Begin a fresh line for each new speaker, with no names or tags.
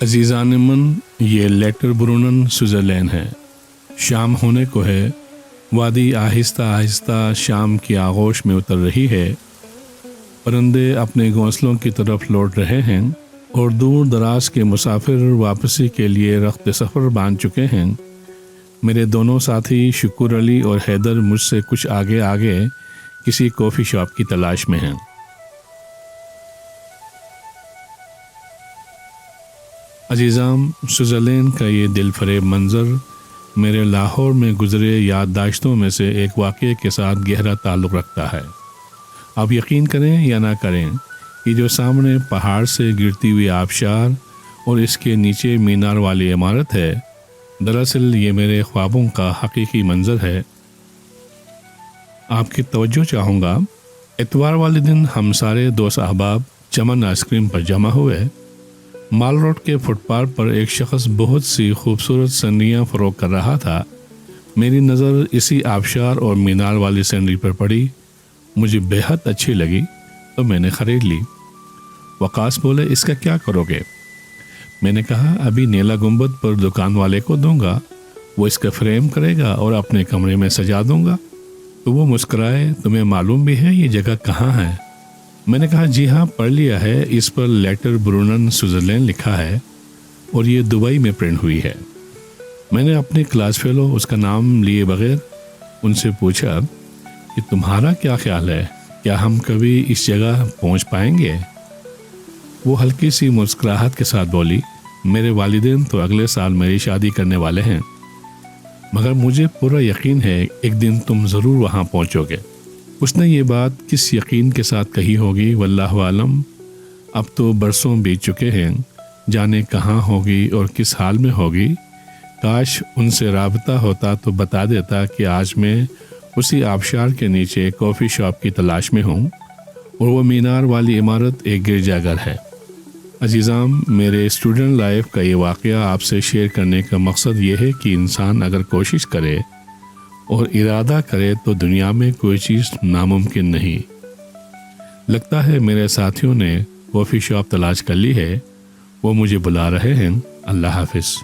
عزیزان من، یہ لیٹر برونن سوئٹزرلینڈ ہے۔ شام ہونے کو ہے، وادی آہستہ آہستہ شام کی آغوش میں اتر رہی ہے، پرندے اپنے گھونسلوں کی طرف لوٹ رہے ہیں اور دور دراز کے مسافر واپسی کے لیے رخت سفر باندھ چکے ہیں۔ میرے دونوں ساتھی شکور علی اور حیدر مجھ سے کچھ آگے آگے کسی کافی شاپ کی تلاش میں ہیں۔ عزیزام، سوئٹزرلینڈ کا یہ دل فریب منظر میرے لاہور میں گزرے یادداشتوں میں سے ایک واقعے کے ساتھ گہرا تعلق رکھتا ہے۔ آپ یقین کریں یا نہ کریں، یہ جو سامنے پہاڑ سے گرتی ہوئی آبشار اور اس کے نیچے مینار والی عمارت ہے، دراصل یہ میرے خوابوں کا حقیقی منظر ہے۔ آپ کی توجہ چاہوں گا۔ اتوار والے دن ہم سارے دوست احباب چمن آئس کریم پر جمع ہوئے۔ مال روڈ کے فٹ پاتھ پر ایک شخص بہت سی خوبصورت سینریاں فروخت کر رہا تھا۔ میری نظر اسی آبشار اور مینار والی سینری پر پڑی، مجھے بے حد اچھی لگی تو میں نے خرید لی۔ وقاص بولے، اس کا کیا کرو گے؟ میں نے کہا، ابھی نیلا گنبد پر دکان والے کو دوں گا، وہ اس کا فریم کرے گا اور اپنے کمرے میں سجا دوں گا۔ تو وہ مسکرائے، تمہیں معلوم بھی ہے یہ جگہ کہاں ہے؟ میں نے کہا، جی ہاں، پڑھ لیا ہے، اس پر لیٹر برونن سوئٹزرلینڈ لکھا ہے اور یہ دبئی میں پرنٹ ہوئی ہے۔ میں نے اپنے کلاس فیلو، اس کا نام لیے بغیر، ان سے پوچھا کہ تمہارا کیا خیال ہے، کیا ہم کبھی اس جگہ پہنچ پائیں گے؟ وہ ہلکی سی مسکراہٹ کے ساتھ بولی، میرے والدین تو اگلے سال میری شادی کرنے والے ہیں، مگر مجھے پورا یقین ہے ایک دن تم ضرور وہاں پہنچو گے۔ اس نے یہ بات کس یقین کے ساتھ کہی ہوگی، واللہ عالم۔ اب تو برسوں بیت چکے ہیں، جانے کہاں ہوگی اور کس حال میں ہوگی۔ کاش ان سے رابطہ ہوتا تو بتا دیتا کہ آج میں اسی آبشار کے نیچے کافی شاپ کی تلاش میں ہوں اور وہ مینار والی عمارت ایک گرجا گھر ہے۔ عزیزام، میرے اسٹوڈنٹ لائف کا یہ واقعہ آپ سے شیئر کرنے کا مقصد یہ ہے کہ انسان اگر کوشش کرے اور ارادہ کرے تو دنیا میں کوئی چیز ناممکن نہیں۔ لگتا ہے میرے ساتھیوں نے کافی شاپ تلاش کر لی ہے، وہ مجھے بلا رہے ہیں۔ اللہ حافظ۔